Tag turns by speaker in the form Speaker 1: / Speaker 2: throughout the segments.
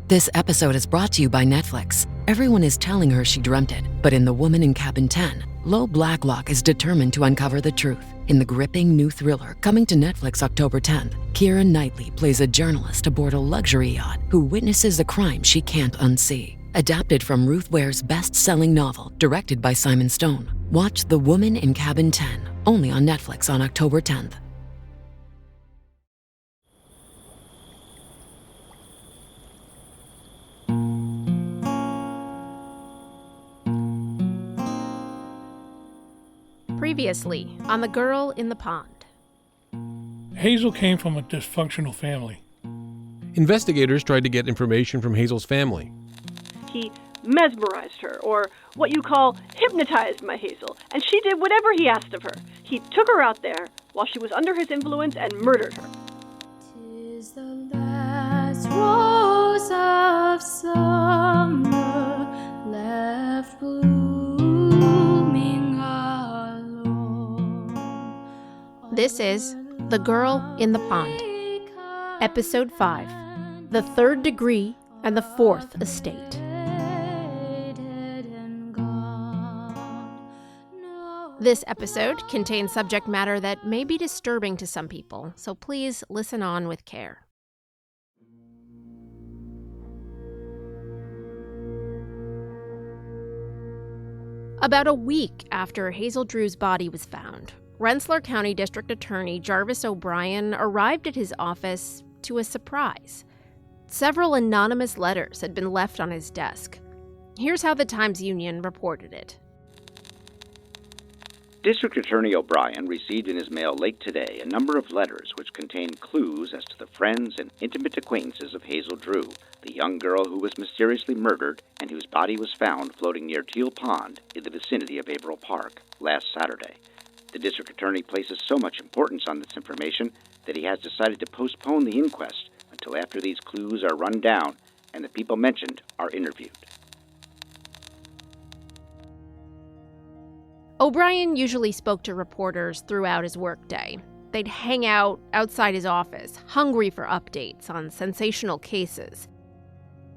Speaker 1: This episode is brought to you by Netflix. Everyone is telling her she dreamt it, but in The Woman in Cabin 10, Lo Blacklock is determined to uncover the truth. In the gripping new thriller coming to Netflix October 10th, Keira Knightley plays a journalist aboard a luxury yacht who witnesses a crime she can't unsee. Adapted from Ruth Ware's best-selling novel, directed by Simon Stone. Watch The Woman in Cabin 10, only on Netflix on October 10th.
Speaker 2: Previously on The Girl in the Pond.
Speaker 3: Hazel came from a dysfunctional family.
Speaker 4: Investigators tried to get information from Hazel's family.
Speaker 5: He mesmerized her, or what you call hypnotized my Hazel, and she did whatever he asked of her. He took her out there while she was under his influence and murdered her.
Speaker 6: 'Tis the last rose of summer left blooming alone.
Speaker 2: This is The Girl in the Pond, Episode 5, The Third Degree and the Fourth Estate. This episode contains subject matter that may be disturbing to some people, so please listen on with care. About a week after Hazel Drew's body was found, Rensselaer County District Attorney Jarvis O'Brien arrived at his office to a surprise. Several anonymous letters had been left on his desk. Here's how the Times-Union reported it.
Speaker 7: District Attorney O'Brien received in his mail late today a number of letters which contained clues as to the friends and intimate acquaintances of Hazel Drew, the young girl who was mysteriously murdered and whose body was found floating near Teal Pond in the vicinity of Averill Park last Saturday. The district attorney places so much importance on this information that he has decided to postpone the inquest until after these clues are run down and the people mentioned are interviewed.
Speaker 2: O'Brien usually spoke to reporters throughout his workday. They'd hang out outside his office, hungry for updates on sensational cases.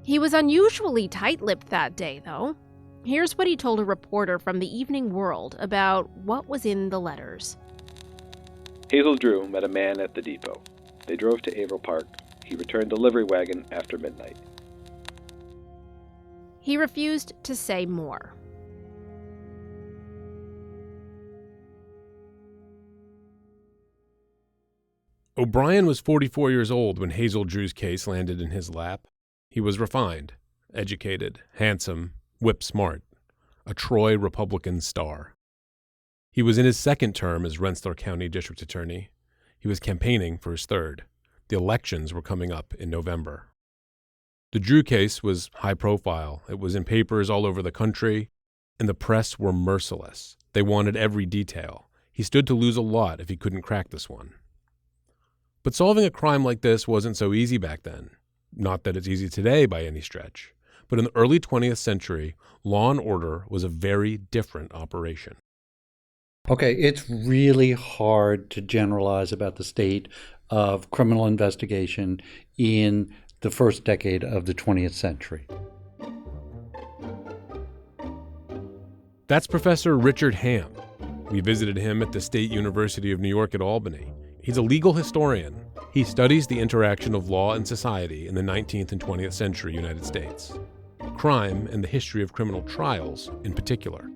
Speaker 2: He was unusually tight-lipped that day, though. Here's what he told a reporter from the Evening World about what was in the letters.
Speaker 8: Hazel Drew met a man at the depot. They drove to Averill Park. He returned the livery wagon after midnight.
Speaker 2: He refused to say more.
Speaker 4: O'Brien was 44 years old when Hazel Drew's case landed in his lap. He was refined, educated, handsome, whip-smart, a Troy Republican star. He was in his second term as Rensselaer County District Attorney. He was campaigning for his third. The elections were coming up in November. The Drew case was high profile. It was in papers all over the country, and the press were merciless. They wanted every detail. He stood to lose a lot if he couldn't crack this one. But solving a crime like this wasn't so easy back then. Not that it's easy today by any stretch. But in the early 20th century, law and order was a very different operation.
Speaker 9: Okay, it's really hard to generalize about the state of criminal investigation in the first decade of the 20th century.
Speaker 4: That's Professor Richard Ham. We visited him at the State University of New York at Albany. He's a legal historian. He studies the interaction of law and society in the 19th and 20th century United States. Crime and the history of criminal trials in particular.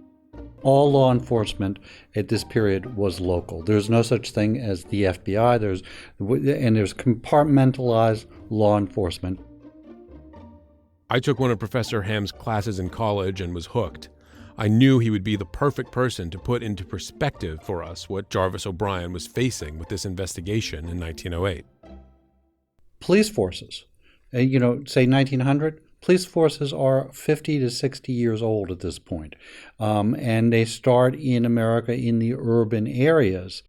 Speaker 9: All law enforcement at this period was local. There's no such thing as the FBI. There's compartmentalized law enforcement.
Speaker 4: I took one of Professor Ham's classes in college and was hooked. I knew he would be the perfect person to put into perspective for us what Jarvis O'Brien was facing with this investigation in 1908.
Speaker 9: Police forces, say 1900, police forces are 50 to 60 years old at this point. And they start in America in the urban areas.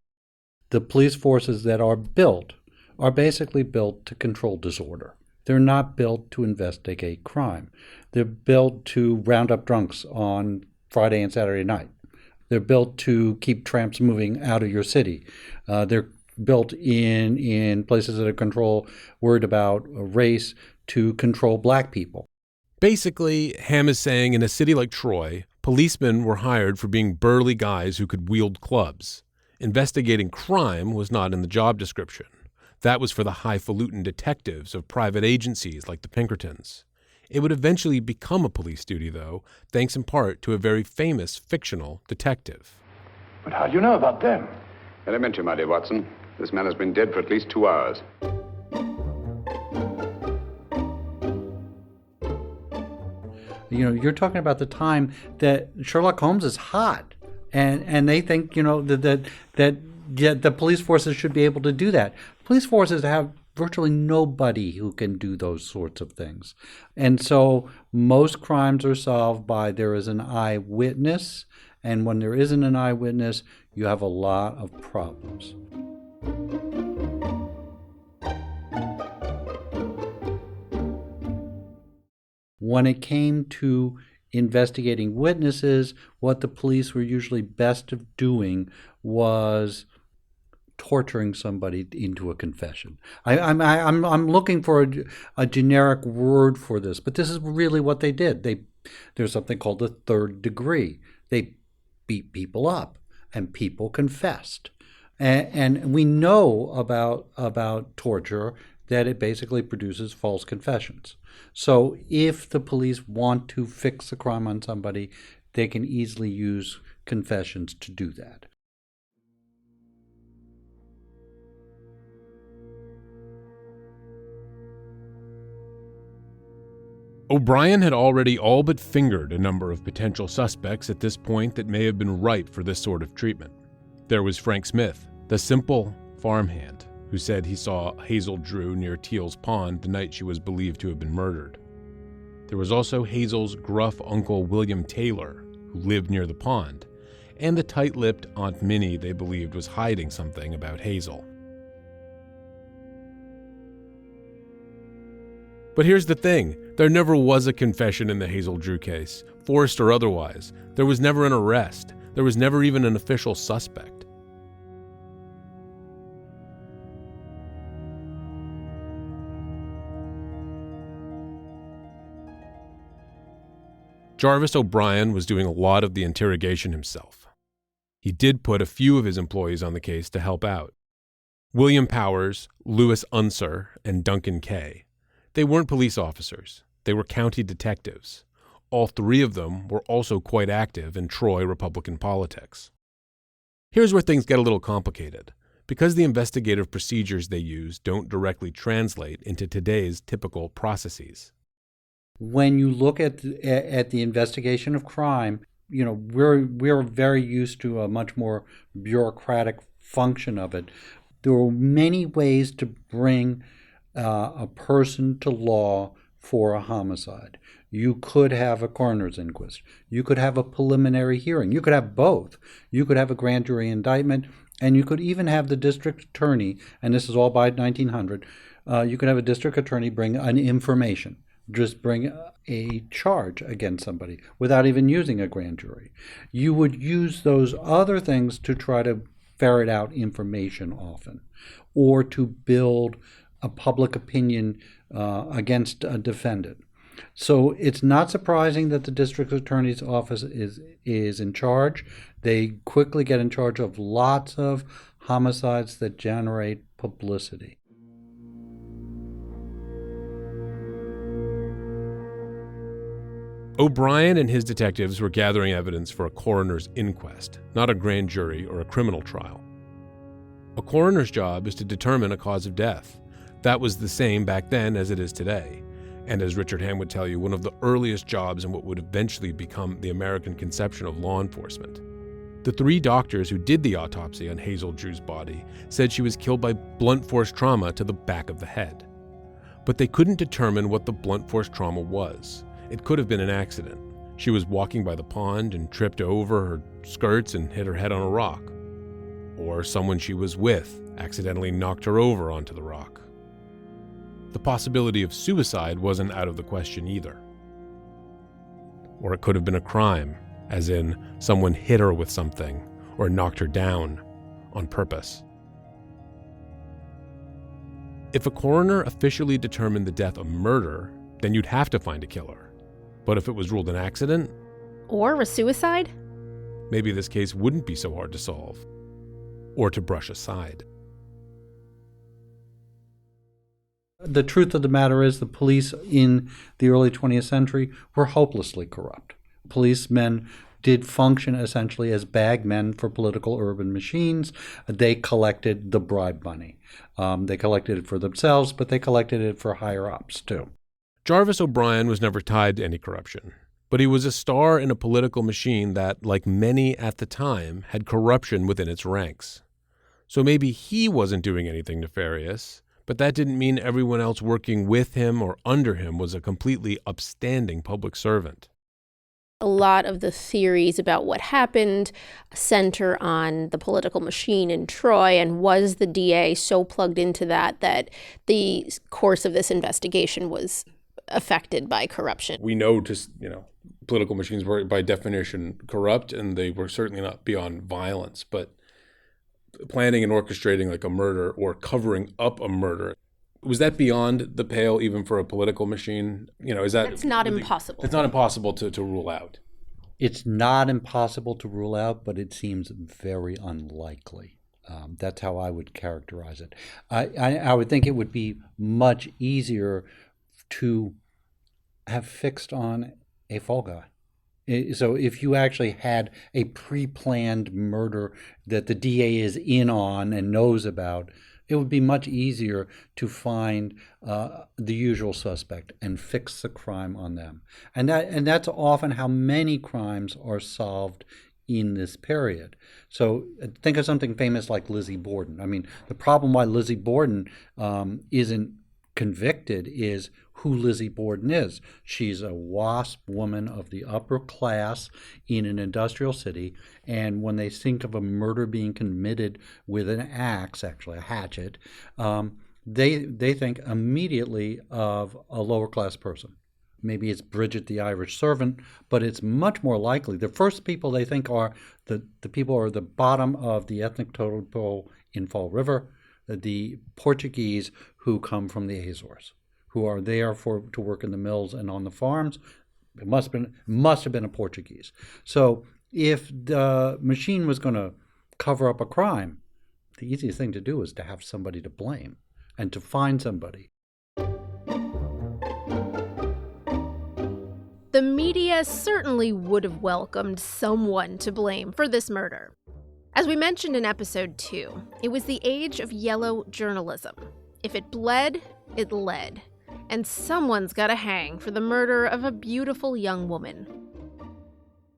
Speaker 9: The police forces that are built are basically built to control disorder. They're not built to investigate crime. They're built to round up drunks on Friday and Saturday night. They're built to keep tramps moving out of your city. They're built in places that are worried about race to control black people.
Speaker 4: Basically, Ham is saying in a city like Troy, policemen were hired for being burly guys who could wield clubs. Investigating crime was not in the job description. That was for the highfalutin detectives of private agencies like the Pinkertons. It would eventually become a police duty, though, thanks in part to a very famous fictional detective.
Speaker 10: But how do you know about them?
Speaker 11: Elementary, my dear Watson. This man has been dead for at least 2 hours.
Speaker 9: You know, you're talking about the time that Sherlock Holmes is hot, and they think, you know, that the police forces should be able to do that. Police forces have virtually nobody who can do those sorts of things. And so most crimes are solved by there is an eyewitness, and when there isn't an eyewitness, you have a lot of problems. When it came to investigating witnesses, what the police were usually best of doing was torturing somebody into a confession. I'm looking for a generic word for this, but this is really what they did. There's something called the third degree. They beat people up, and people confessed. And we know about torture that it basically produces false confessions. So if the police want to fix a crime on somebody, they can easily use confessions to do that.
Speaker 4: O'Brien had already all but fingered a number of potential suspects at this point that may have been ripe for this sort of treatment. There was Frank Smith, the simple farmhand, who said he saw Hazel Drew near Teal's Pond the night she was believed to have been murdered. There was also Hazel's gruff uncle William Taylor, who lived near the pond, and the tight-lipped Aunt Minnie they believed was hiding something about Hazel. But here's the thing, there never was a confession in the Hazel Drew case, forced or otherwise. There was never an arrest. There was never even an official suspect. Jarvis O'Brien was doing a lot of the interrogation himself. He did put a few of his employees on the case to help out. William Powers, Louis Unser, and Duncan Kay. They weren't police officers. They were county detectives. All three of them were also quite active in Troy Republican politics. Here's where things get a little complicated, because the investigative procedures they use don't directly translate into today's typical processes.
Speaker 9: When you look at the investigation of crime, you know, we're very used to a much more bureaucratic function of it. There are many ways to bring a person to law for a homicide. You could have a coroner's inquest. You could have a preliminary hearing. You could have both. You could have a grand jury indictment, and you could even have the district attorney, and this is all by 1900, you could have a district attorney bring an information, just bring a charge against somebody without even using a grand jury. You would use those other things to try to ferret out information often, or to build a public opinion against a defendant. So it's not surprising that the district attorney's office is in charge. They quickly get in charge of lots of homicides that generate publicity.
Speaker 4: O'Brien and his detectives were gathering evidence for a coroner's inquest, not a grand jury or a criminal trial. A coroner's job is to determine a cause of death. That was the same back then as it is today, and as Richard Ham would tell you, one of the earliest jobs in what would eventually become the American conception of law enforcement. The three doctors who did the autopsy on Hazel Drew's body said she was killed by blunt force trauma to the back of the head. But they couldn't determine what the blunt force trauma was. It could have been an accident. She was walking by the pond and tripped over her skirts and hit her head on a rock. Or someone she was with accidentally knocked her over onto the rock. The possibility of suicide wasn't out of the question either. Or it could have been a crime, as in someone hit her with something or knocked her down on purpose. If a coroner officially determined the death a murder, then you'd have to find a killer. But if it was ruled an accident,
Speaker 2: or a suicide,
Speaker 4: maybe this case wouldn't be so hard to solve or to brush aside.
Speaker 9: The truth of the matter is the police in the early 20th century were hopelessly corrupt. Policemen did function essentially as bagmen for political urban machines. They collected the bribe money. They collected it for themselves, but they collected it for higher-ups too.
Speaker 4: Jarvis O'Brien was never tied to any corruption, but he was a star in a political machine that, like many at the time, had corruption within its ranks. So maybe he wasn't doing anything nefarious, but that didn't mean everyone else working with him or under him was a completely upstanding public servant.
Speaker 2: A lot of the theories about what happened center on the political machine in Troy, and was the DA so plugged into that the course of this investigation was affected by corruption?
Speaker 4: We know political machines were by definition corrupt, and they were certainly not beyond violence, but planning and orchestrating like a murder or covering up a murder, was that beyond the pale even for a political machine? It's not impossible. It's not impossible to rule out.
Speaker 9: It's not impossible to rule out, but it seems very unlikely. That's how I would characterize it. I would think it would be much easier to have fixed on a fall guy. So if you actually had a pre-planned murder that the DA is in on and knows about, it would be much easier to find the usual suspect and fix the crime on them. And that's often how many crimes are solved in this period. So think of something famous like Lizzie Borden. I mean, the problem why Lizzie Borden isn't convicted is who Lizzie Borden is. She's a WASP woman of the upper class in an industrial city, and when they think of a murder being committed with an axe, actually a hatchet, they think immediately of a lower class person. Maybe it's Bridget the Irish servant, but it's much more likely. The first people they think are the people are the bottom of the ethnic totem pole in Fall River, the Portuguese who come from the Azores, who are there to work in the mills and on the farms. It must have been a Portuguese. So if the machine was going to cover up a crime, the easiest thing to do is to have somebody to blame and to find somebody.
Speaker 2: The media certainly would have welcomed someone to blame for this murder. As we mentioned in episode 2, it was the age of yellow journalism. If it bled, it led. And someone's got to hang for the murder of a beautiful young woman.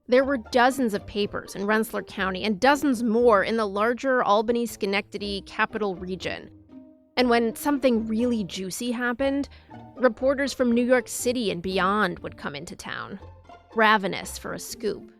Speaker 2: There were dozens of papers in Rensselaer County and dozens more in the larger Albany-Schenectady capital region. And when something really juicy happened, reporters from New York City and beyond would come into town, ravenous for a scoop.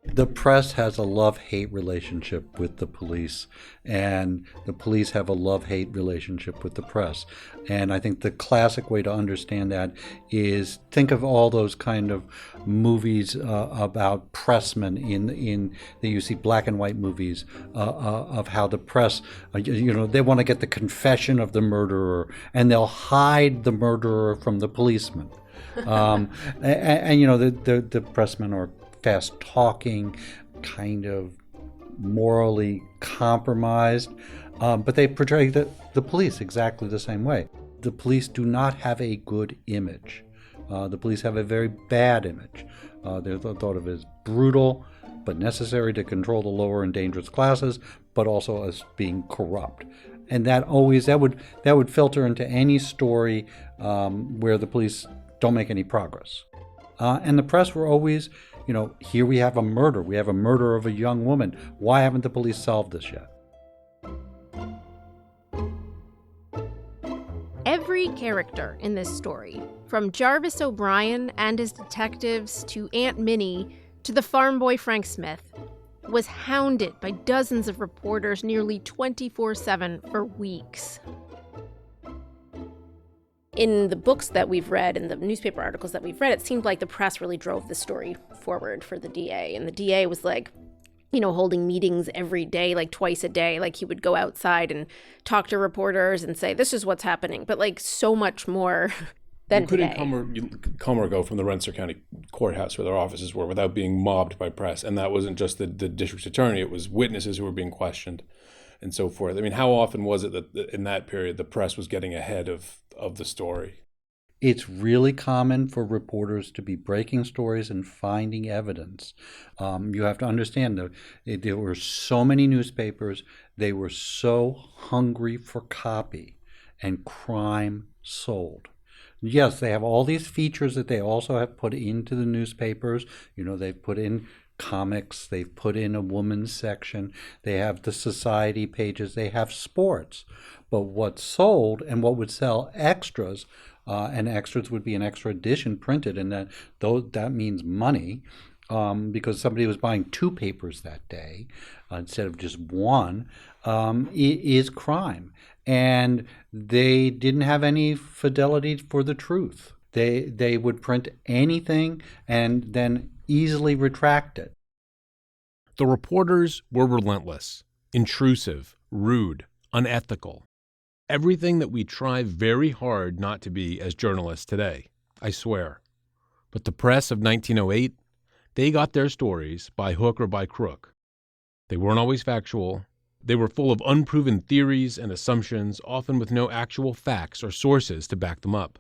Speaker 9: The press has a love-hate relationship with the police, and the police have a love-hate relationship with the press. And I think the classic way to understand that is think of all those kind of movies about pressmen in that you see black and white movies of how the press, they want to get the confession of the murderer, and they'll hide the murderer from the policeman. The pressmen are fast-talking, kind of morally compromised, but they portray the police exactly the same way. The police do not have a good image. The police have a very bad image. They're thought of as brutal, but necessary to control the lower and dangerous classes, but also as being corrupt. And that would filter into any story where the police don't make any progress. And the press were always, here we have a murder. We have a murder of a young woman. Why haven't the police solved this yet?
Speaker 2: Every character in this story, from Jarvis O'Brien and his detectives to Aunt Minnie to the farm boy Frank Smith, was hounded by dozens of reporters nearly 24/7 for weeks. In the books that we've read, in the newspaper articles that we've read, it seemed like the press really drove the story forward for the DA. And the DA was like, holding meetings every day, like twice a day. Like he would go outside and talk to reporters and say, this is what's happening. But like so much more than today.
Speaker 4: You couldn't come or go from the Rensselaer County courthouse where their offices were without being mobbed by press. And that wasn't just the district attorney. It was witnesses who were being questioned and so forth. I mean, how often was it that in that period the press was getting ahead of the story?
Speaker 9: It's really common for reporters to be breaking stories and finding evidence. You have to understand that there were so many newspapers. They were so hungry for copy, and crime sold. Yes, they have all these features that they also have put into the newspapers. They've put in comics, they've put in a woman's section, they have the society pages, they have sports. But what sold and what would sell extras, and extras would be an extra edition printed, and that means money, because somebody was buying 2 papers that day instead of just one, is crime. And they didn't have any fidelity for the truth. They would print anything and then easily retract it.
Speaker 4: The reporters were relentless, intrusive, rude, unethical. Everything that we try very hard not to be as journalists today, I swear. But the press of 1908, they got their stories by hook or by crook. They weren't always factual. They were full of unproven theories and assumptions, often with no actual facts or sources to back them up.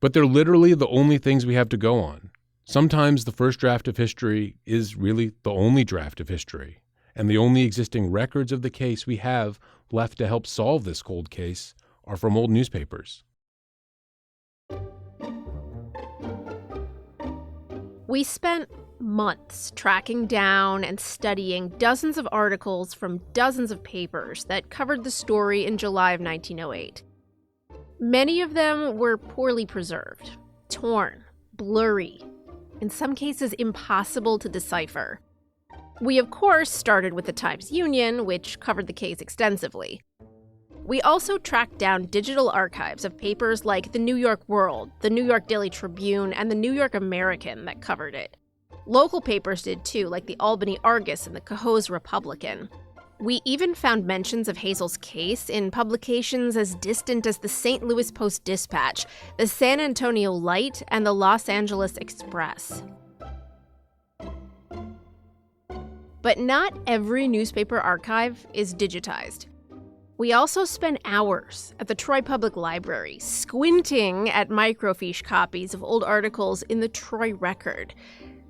Speaker 4: But they're literally the only things we have to go on. Sometimes the first draft of history is really the only draft of history, and the only existing records of the case we have left to help solve this cold case are from old newspapers.
Speaker 2: We spent months tracking down and studying dozens of articles from dozens of papers that covered the story in July of 1908. Many of them were poorly preserved, torn, blurry, in some cases impossible to decipher. We, of course, started with the Times-Union, which covered the case extensively. We also tracked down digital archives of papers like the New York World, the New York Daily Tribune, and the New York American that covered it. Local papers did too, like the Albany Argus and the Cohoes Republican. We even found mentions of Hazel's case in publications as distant as the St. Louis Post-Dispatch, the San Antonio Light, and the Los Angeles Express. But not every newspaper archive is digitized. We also spent hours at the Troy Public Library squinting at microfiche copies of old articles in the Troy Record.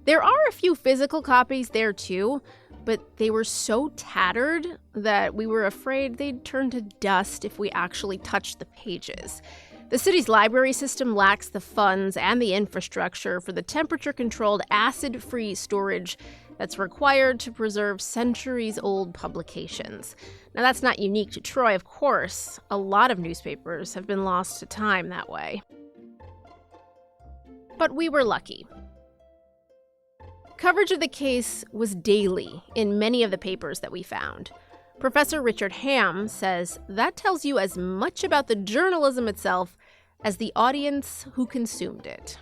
Speaker 2: There are a few physical copies there too, but they were so tattered that we were afraid they'd turn to dust if we actually touched the pages. The city's library system lacks the funds and the infrastructure for the temperature-controlled, acid-free storage that's required to preserve centuries-old publications. Now, that's not unique to Troy, of course. A lot of newspapers have been lost to time that way. But we were lucky. Coverage of the case was daily in many of the papers that we found. Professor Richard Ham says that tells you as much about the journalism itself as the audience who consumed it.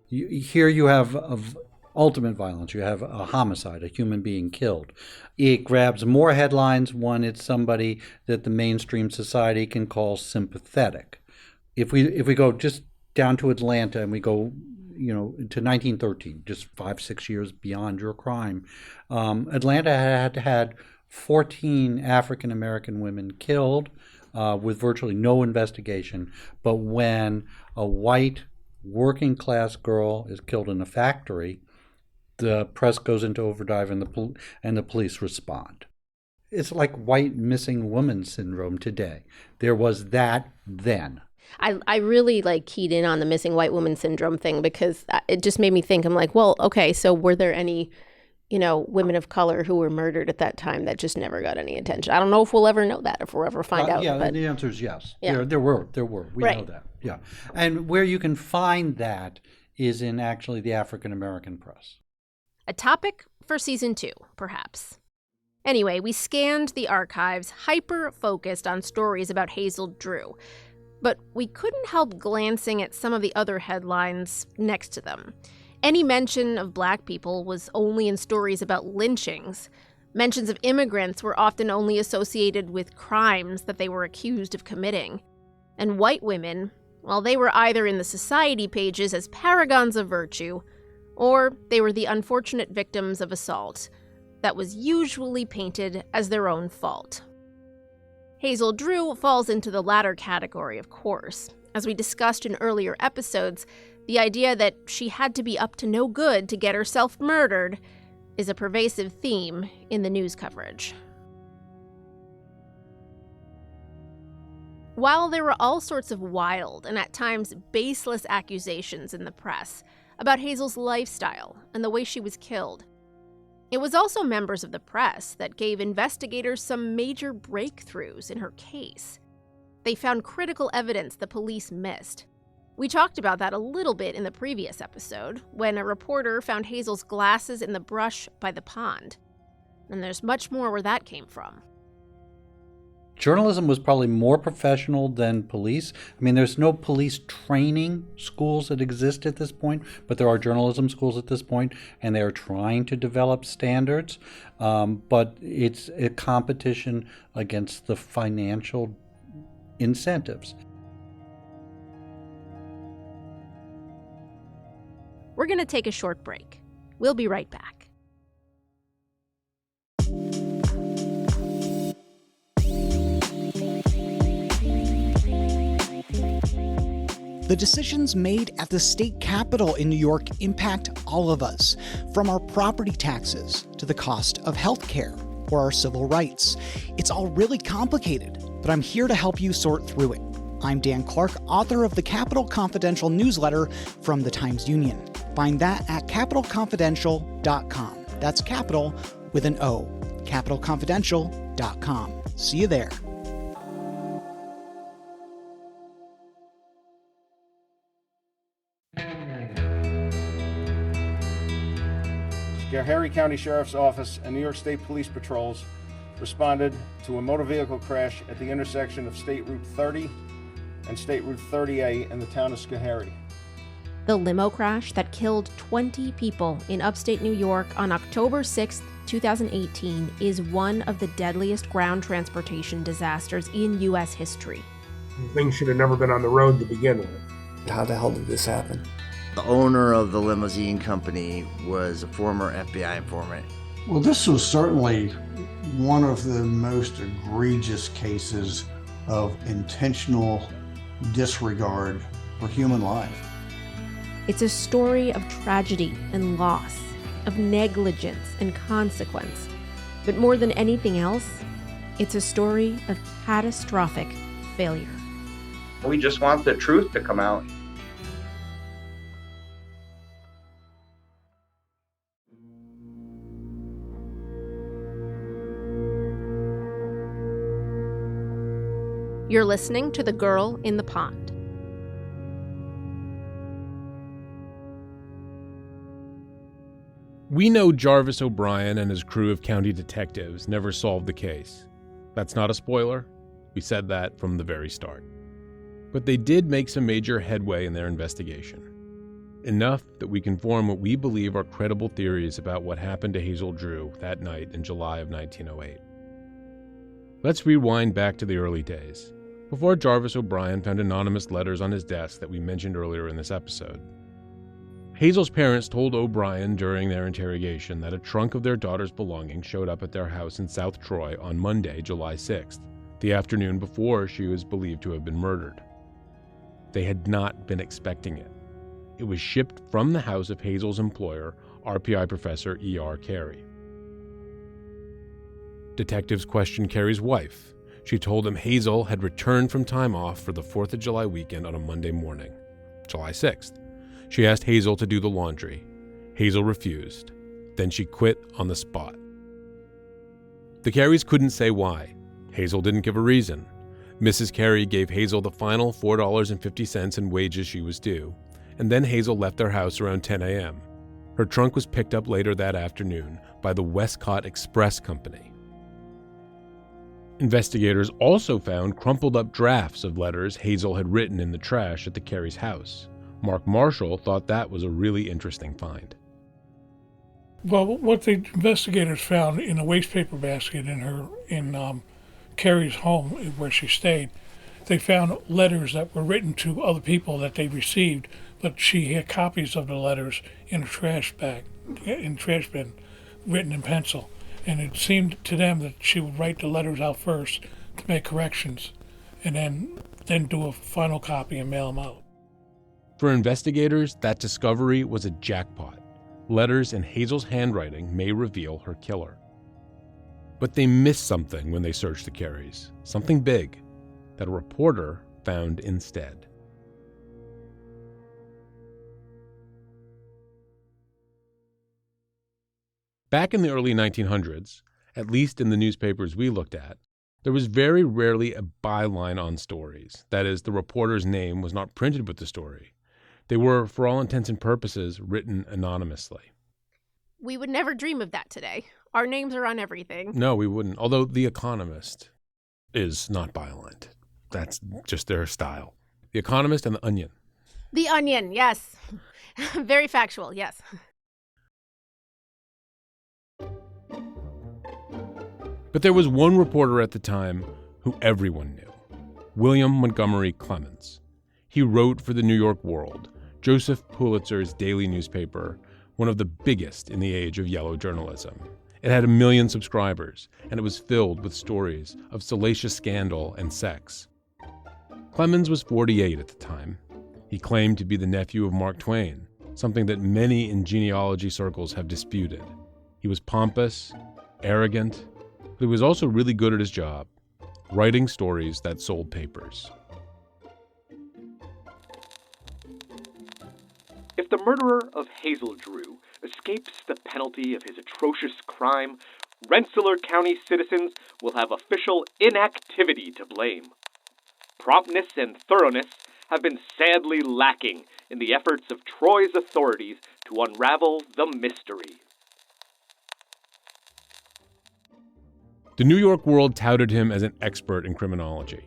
Speaker 9: Here you have ultimate violence. You have a homicide, a human being killed. It grabs more headlines when it's somebody that the mainstream society can call sympathetic. If we go just down to Atlanta and we go to 1913, just 5-6 years beyond your crime, Atlanta had 14 African-American women killed with virtually no investigation. But when a white working-class girl is killed in a factory, the press goes into overdrive and the police respond. It's like white missing woman syndrome today. There was that then.
Speaker 2: I really keyed in on the missing white woman syndrome thing because it just made me think. I'm like, well, okay, so were there any, women of color who were murdered at that time that just never got any attention? I don't know if we'll ever know that, if we'll ever find out.
Speaker 9: Yeah,
Speaker 2: but
Speaker 9: the answer is yes.
Speaker 2: Yeah.
Speaker 9: There were. We
Speaker 2: right.
Speaker 9: know that. Yeah. And where you can find that is in actually the African-American press.
Speaker 2: A topic for season 2, perhaps. Anyway, we scanned the archives, hyper-focused on stories about Hazel Drew. But we couldn't help glancing at some of the other headlines next to them. Any mention of black people was only in stories about lynchings. Mentions of immigrants were often only associated with crimes that they were accused of committing. And white women, well, they were either in the society pages as paragons of virtue, or they were the unfortunate victims of assault that was usually painted as their own fault. Hazel Drew falls into the latter category, of course. As we discussed in earlier episodes, the idea that she had to be up to no good to get herself murdered is a pervasive theme in the news coverage. While there were all sorts of wild and at times baseless accusations in the press about Hazel's lifestyle and the way she was killed, it was also members of the press that gave investigators some major breakthroughs in her case. They found critical evidence the police missed. We talked about that a little bit in the previous episode, when a reporter found Hazel's glasses in the brush by the pond. And there's much more where that came from.
Speaker 9: Journalism was probably more professional than police. I mean, there's no police training schools that exist at this point, but there are journalism schools at this point, and they are trying to develop standards. But it's a competition against the financial incentives.
Speaker 2: We're going to take a short break. We'll be right back.
Speaker 12: The decisions made at the state capitol in New York impact all of us, from our property taxes to the cost of health care or our civil rights. It's all really complicated, but I'm here to help you sort through it. I'm Dan Clark, author of the Capitol Confidential newsletter from the Times-Union. Find that at capitalconfidential.com. That's capital with an O. capitalconfidential.com. See you there.
Speaker 13: Schoharie County Sheriff's Office and New York State Police Patrols responded to a motor vehicle crash at the intersection of State Route 30 and State Route 30A in the town of Schoharie.
Speaker 2: The limo crash that killed 20 people in upstate New York on October 6, 2018 is one of the deadliest ground transportation disasters in U.S. history.
Speaker 14: Things should have never been on the road to begin with.
Speaker 15: How the hell did this happen?
Speaker 16: The owner of the limousine company was a former FBI informant.
Speaker 17: Well, this was certainly one of the most egregious cases of intentional disregard for human life.
Speaker 2: It's a story of tragedy and loss, of negligence and consequence. But more than anything else, it's a story of catastrophic failure.
Speaker 18: We just want the truth to come out.
Speaker 2: You're listening to The Girl in the Pond.
Speaker 4: We know Jarvis O'Brien and his crew of county detectives never solved the case. That's not a spoiler. We said that from the very start. But they did make some major headway in their investigation. Enough that we can form what we believe are credible theories about what happened to Hazel Drew that night in July of 1908. Let's rewind back to the early days, before Jarvis O'Brien found anonymous letters on his desk that we mentioned earlier in this episode. Hazel's parents told O'Brien during their interrogation that a trunk of their daughter's belongings showed up at their house in South Troy on Monday, July 6th, the afternoon before she was believed to have been murdered. They had not been expecting it. It was shipped from the house of Hazel's employer, RPI professor E.R. Carey. Detectives questioned Carey's wife. She told them Hazel had returned from time off for the 4th of July weekend on a Monday morning, July 6th. She asked Hazel to do the laundry. Hazel refused. Then she quit on the spot. The Careys couldn't say why. Hazel didn't give a reason. Mrs. Carey gave Hazel the final $4.50 in wages she was due, and then Hazel left their house around 10 a.m. Her trunk was picked up later that afternoon by the Westcott Express Company. Investigators also found crumpled up drafts of letters Hazel had written in the trash at the Careys' house, Mark Marshall thought that was a really interesting find.
Speaker 3: Well, what the investigators found in a wastepaper basket in Carrie's home where she stayed, they found letters that were written to other people that they received, but she had copies of the letters in a trash bin, written in pencil. And it seemed to them that she would write the letters out first to make corrections, and then do a final copy and mail them out.
Speaker 4: For investigators, that discovery was a jackpot. Letters in Hazel's handwriting may reveal her killer. But they missed something when they searched the Carries, something big that a reporter found instead. Back in the early 1900s, at least in the newspapers we looked at, there was very rarely a byline on stories. That is, the reporter's name was not printed with the story. They were, for all intents and purposes, written anonymously.
Speaker 2: We would never dream of that today. Our names are on everything.
Speaker 4: No, we wouldn't. Although The Economist is not bylined. That's just their style. The Economist and The Onion.
Speaker 2: The Onion, yes. Very factual, yes.
Speaker 4: But there was one reporter at the time who everyone knew. William Montgomery Clemens. He wrote for the New York World, Joseph Pulitzer's daily newspaper, one of the biggest in the age of yellow journalism. It had 1 million subscribers, and it was filled with stories of salacious scandal and sex. Clemens was 48 at the time. He claimed to be the nephew of Mark Twain, something that many in genealogy circles have disputed. He was pompous, arrogant, but he was also really good at his job, writing stories that sold papers.
Speaker 15: If the murderer of Hazel Drew escapes the penalty of his atrocious crime, Rensselaer County citizens will have official inactivity to blame. Promptness and thoroughness have been sadly lacking in the efforts of Troy's authorities to unravel the mystery.
Speaker 4: The New York World touted him as an expert in criminology.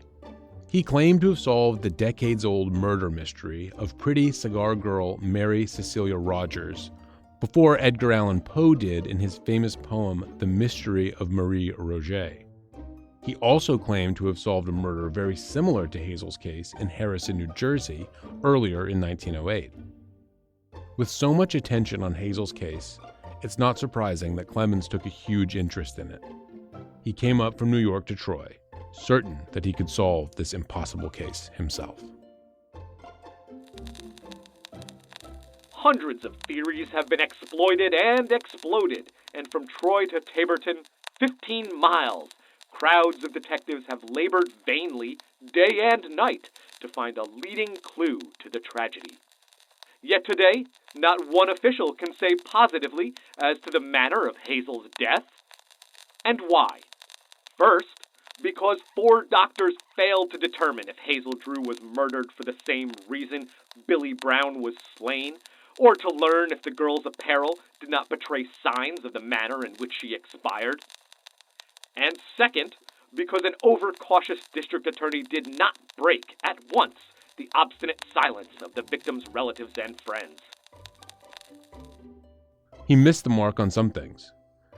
Speaker 4: He claimed to have solved the decades-old murder mystery of pretty cigar girl Mary Cecilia Rogers before Edgar Allan Poe did in his famous poem The Mystery of Marie Roget. He also claimed to have solved a murder very similar to Hazel's case in Harrison, New Jersey, earlier in 1908. With so much attention on Hazel's case, it's not surprising that Clemens took a huge interest in it. He came up from New York to Troy, certain that he could solve this impossible case himself.
Speaker 15: Hundreds of theories have been exploited and exploded, and from Troy to Taborton, 15 miles, crowds of detectives have labored vainly, day and night, to find a leading clue to the tragedy. Yet today, not one official can say positively as to the manner of Hazel's death. And why? First, because 4 doctors failed to determine if Hazel Drew was murdered for the same reason Billy Brown was slain, or to learn if the girl's apparel did not betray signs of the manner in which she expired. And second, because an overcautious district attorney did not break at once the obstinate silence of the victim's relatives and friends.
Speaker 4: He missed the mark on some things.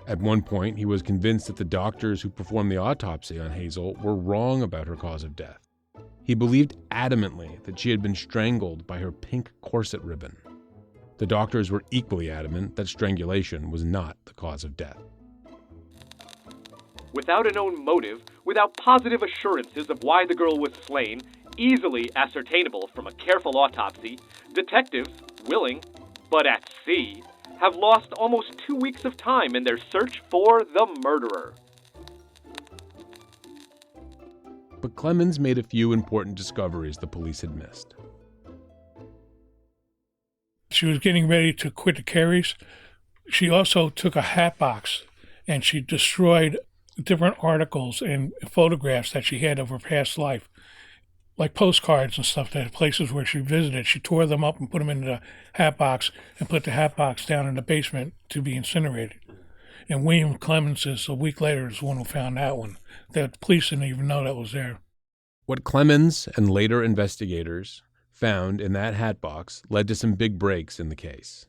Speaker 4: At one point, he was convinced that the doctors who performed the autopsy on Hazel were wrong about her cause of death. He believed adamantly that she had been strangled by her pink corset ribbon. The doctors were equally adamant that strangulation was not the cause of death.
Speaker 15: Without a known motive, without positive assurances of why the girl was slain, easily ascertainable from a careful autopsy, detectives, willing, but at sea, have lost almost 2 weeks of time in their search for the murderer.
Speaker 4: But Clemens made a few important discoveries the police had missed.
Speaker 3: She was getting ready to quit the Carries. She also took a hat box and she destroyed different articles and photographs that she had of her past life, like postcards and stuff, that places where she visited. She tore them up and put them into the hat box and put the hat box down in the basement to be incinerated. And William Clemens a week later is the one who found that one. The police didn't even know that was there.
Speaker 4: What Clemens and later investigators found in that hat box led to some big breaks in the case.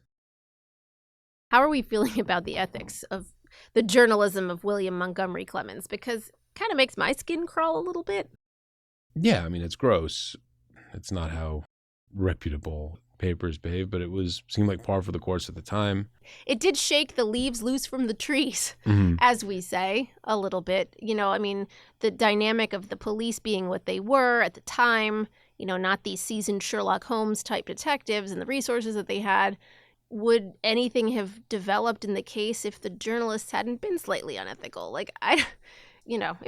Speaker 2: How are we feeling about the ethics of the journalism of William Montgomery Clemens? Because it kind of makes my skin crawl a little bit.
Speaker 4: Yeah, I mean, it's gross. It's not how reputable papers behave, but seemed like par for the course at the time.
Speaker 2: It did shake the leaves loose from the trees, as we say, a little bit. I mean, the dynamic of the police being what they were at the time, not these seasoned Sherlock Holmes type detectives and the resources that they had. Would anything have developed in the case if the journalists hadn't been slightly unethical? It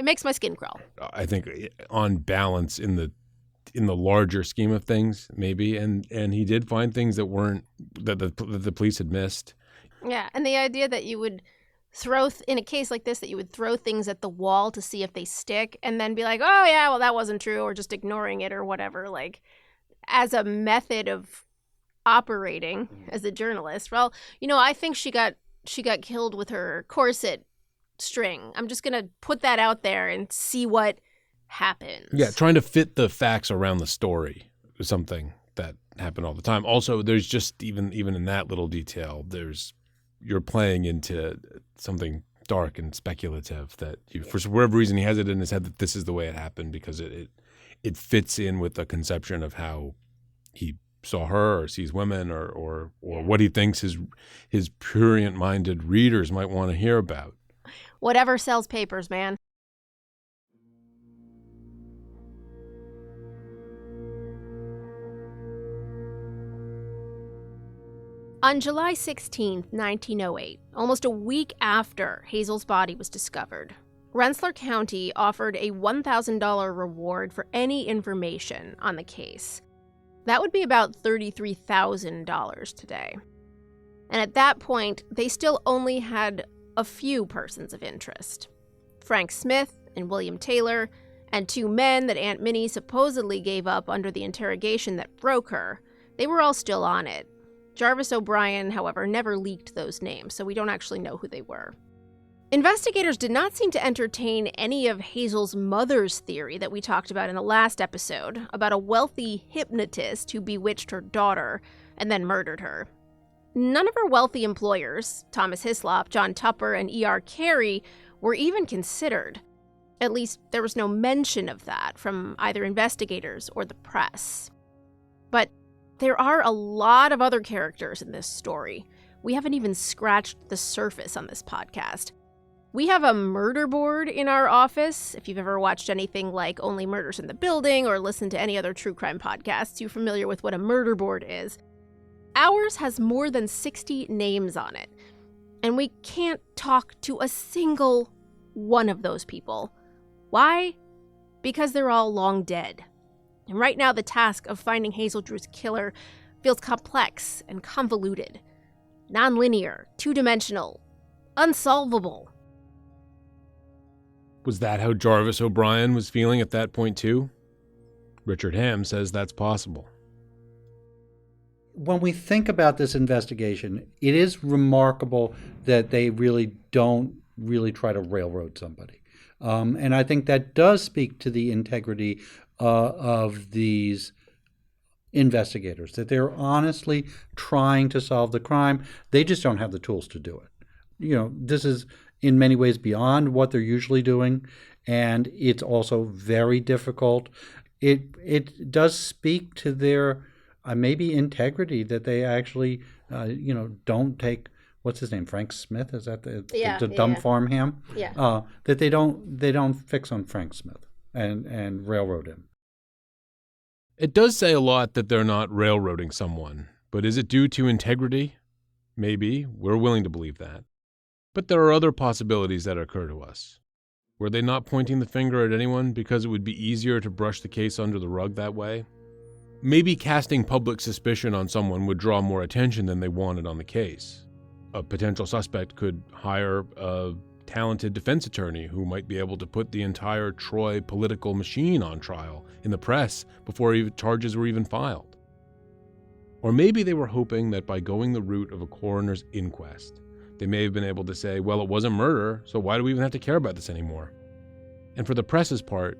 Speaker 2: makes my skin crawl.
Speaker 4: I think on balance in the larger scheme of things, maybe, and he did find things that the police had missed.
Speaker 2: Yeah, and the idea that you would in a case like this, that you would throw things at the wall to see if they stick, and then be like, oh yeah, well that wasn't true, or just ignoring it or whatever, as a method of operating as a journalist. Well, I think she got killed with her corset string. I'm just gonna put that out there and see what happens.
Speaker 4: Yeah, trying to fit the facts around the story is something that happened all the time. Also, there's just even in that little detail, you're playing into something dark and speculative that for whatever reason he has it in his head that this is the way it happened because it fits in with the conception of how he saw her or sees women or what he thinks his prurient-minded readers might want to hear about.
Speaker 2: Whatever sells papers, man. On July 16, 1908, almost a week after Hazel's body was discovered, Rensselaer County offered a $1,000 reward for any information on the case. That would be about $33,000 today. And at that point, they still only had a few persons of interest. Frank Smith and William Taylor, and two men that Aunt Minnie supposedly gave up under the interrogation that broke her, they were all still on it. Jarvis O'Brien, however, never leaked those names, so we don't actually know who they were. Investigators did not seem to entertain any of Hazel's mother's theory that we talked about in the last episode about a wealthy hypnotist who bewitched her daughter and then murdered her. None of her wealthy employers, Thomas Hislop, John Tupper, and E.R. Carey, were even considered. At least there was no mention of that from either investigators or the press. But there are a lot of other characters in this story. We haven't even scratched the surface on this podcast. We have a murder board in our office. If you've ever watched anything like Only Murders in the Building or listened to any other true crime podcasts, you're familiar with what a murder board is. Ours has more than 60 names on it, and we can't talk to a single one of those people. Why? Because they're all long dead. And right now the task of finding Hazel Drew's killer feels complex and convoluted, nonlinear, two-dimensional, unsolvable.
Speaker 4: Was that how Jarvis O'Brien was feeling at that point too? Richard Ham says that's possible.
Speaker 9: When we think about this investigation, it is remarkable that they really don't try to railroad somebody. And I think that does speak to the integrity of these investigators, that they're honestly trying to solve the crime. They just don't have the tools to do it. This is in many ways beyond what they're usually doing, and it's also very difficult. It does speak to their maybe integrity that they actually don't take, what's his name, Frank Smith, is that the dumb farm ham?
Speaker 2: Yeah.
Speaker 9: That they don't fix on Frank Smith and railroad him.
Speaker 4: It does say a lot that they're not railroading someone, but is it due to integrity? Maybe. We're willing to believe that. But there are other possibilities that occur to us. Were they not pointing the finger at anyone because it would be easier to brush the case under the rug that way? Maybe casting public suspicion on someone would draw more attention than they wanted on the case. A potential suspect could hire a talented defense attorney who might be able to put the entire Troy political machine on trial in the press before charges were even filed. Or maybe they were hoping that by going the route of a coroner's inquest, they may have been able to say, well, it wasn't murder, so why do we even have to care about this anymore? And for the press's part,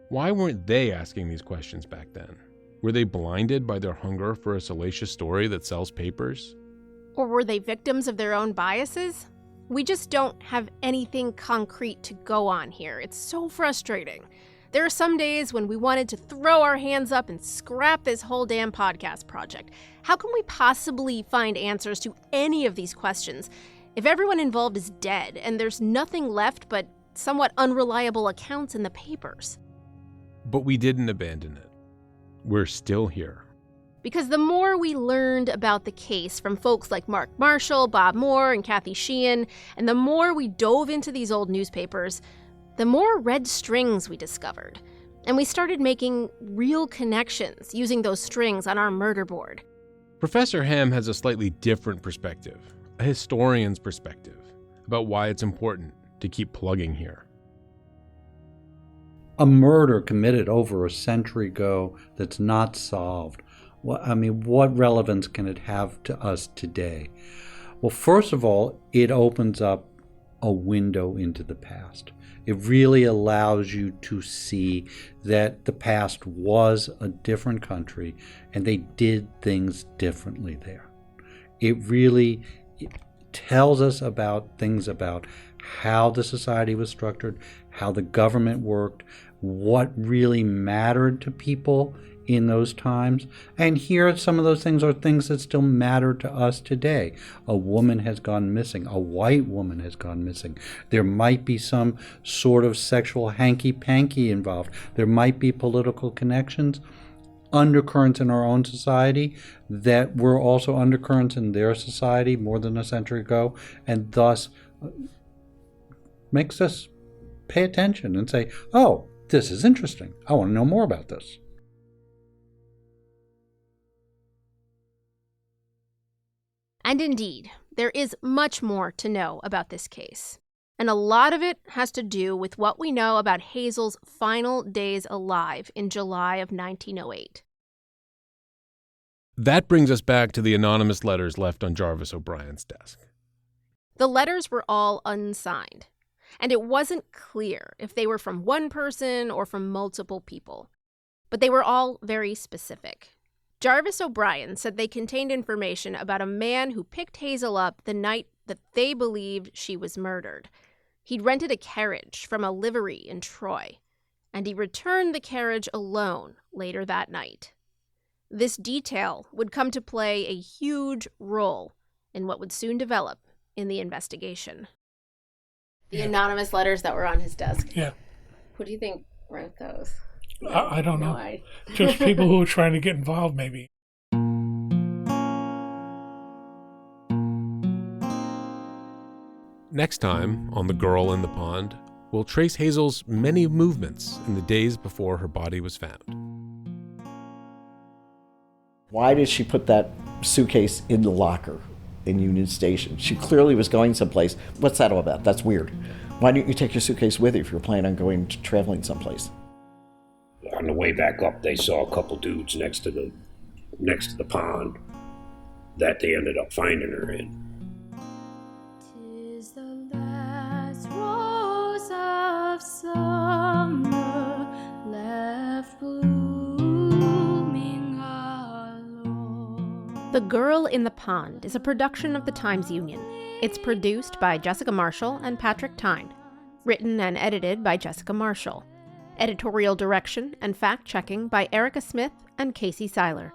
Speaker 4: why weren't they asking these questions back then? Were they blinded by their hunger for a salacious story that sells papers?
Speaker 2: Or were they victims of their own biases? We just don't have anything concrete to go on here. It's so frustrating. There are some days when we wanted to throw our hands up and scrap this whole damn podcast project. How can we possibly find answers to any of these questions if everyone involved is dead and there's nothing left but somewhat unreliable accounts in the papers?
Speaker 4: But we didn't abandon it. We're still here.
Speaker 2: Because the more we learned about the case from folks like Mark Marshall, Bob Moore, and Kathy Sheehan, and the more we dove into these old newspapers, the more red strings we discovered. And we started making real connections using those strings on our murder board.
Speaker 4: Professor Ham has a slightly different perspective, a historian's perspective, about why it's important to keep plugging here.
Speaker 9: A murder committed over a century ago that's not solved. What relevance can it have to us today? Well, first of all, it opens up a window into the past. It really allows you to see that the past was a different country and they did things differently there. It really tells us about things about how the society was structured, how the government worked, what really mattered to people in those times. And here, some of those things are things that still matter to us today. A woman has gone missing. A white woman has gone missing. There might be some sort of sexual hanky-panky involved. There might be political connections, undercurrents in our own society that were also undercurrents in their society more than a century ago, and thus makes us pay attention and say, oh, this is interesting. I want to know more about this.
Speaker 2: And indeed, there is much more to know about this case. And a lot of it has to do with what we know about Hazel's final days alive in July of 1908.
Speaker 4: That brings us back to the anonymous letters left on Jarvis O'Brien's desk.
Speaker 2: The letters were all unsigned, and it wasn't clear if they were from one person or from multiple people. But they were all very specific. Jarvis O'Brien said they contained information about a man who picked Hazel up the night that they believed she was murdered. He'd rented a carriage from a livery in Troy, and he returned the carriage alone later that night. This detail would come to play a huge role in what would soon develop in the investigation. The anonymous letters that were on his desk.
Speaker 3: Yeah.
Speaker 2: Who do you think wrote those?
Speaker 3: I don't know. Just people who are trying to get involved, maybe.
Speaker 4: Next time on The Girl in the Pond, we'll trace Hazel's many movements in the days before her body was found.
Speaker 19: Why did she put that suitcase in the locker in Union Station? She clearly was going someplace. What's that all about? That's weird. Why didn't you take your suitcase with you if you're planning on going traveling someplace?
Speaker 20: On the way back up, they saw a couple dudes next to the pond that they ended up finding her in.
Speaker 6: 'Tis the last rose of summer left blooming alone.
Speaker 2: The Girl in the Pond is a production of the Times-Union. It's produced by Jessica Marshall and Patrick Tyne. Written and edited by Jessica Marshall. Editorial direction and fact-checking by Erica Smith and Casey Seiler.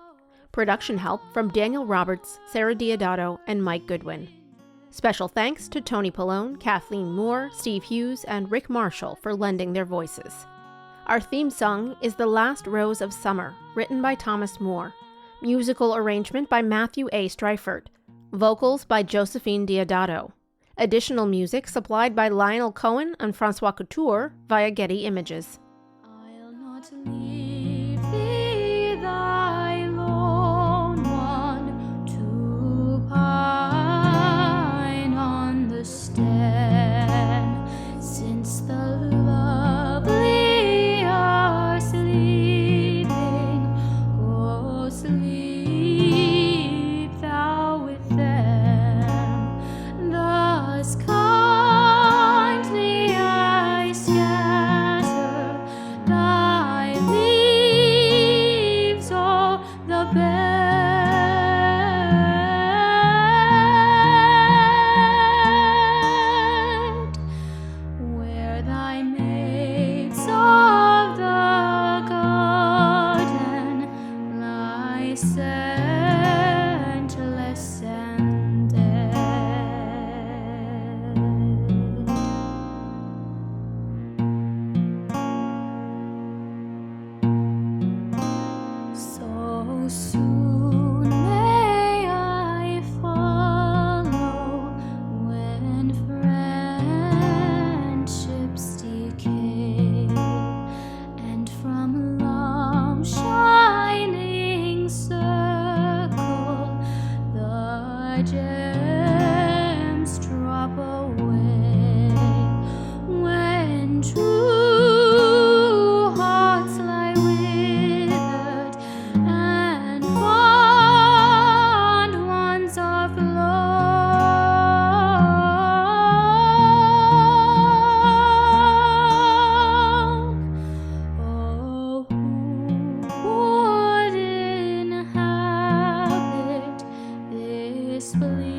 Speaker 2: Production help from Daniel Roberts, Sarah Diodato, and Mike Goodwin. Special thanks to Tony Pallone, Kathleen Moore, Steve Hughes, and Rick Marshall for lending their voices. Our theme song is The Last Rose of Summer, written by Thomas Moore. Musical arrangement by Matthew A. Streifert. Vocals by Josephine Diodato. Additional music supplied by Lionel Cohen and Francois Couture via Getty Images.
Speaker 6: To leave thee, thy lone one, to pine on the stem, since the lovely are sleeping. Go sleep thou with them, thus kindly I scatter thy the gems drop away when true hearts lie withered and fond ones are flown. Oh, who would inhabit this place?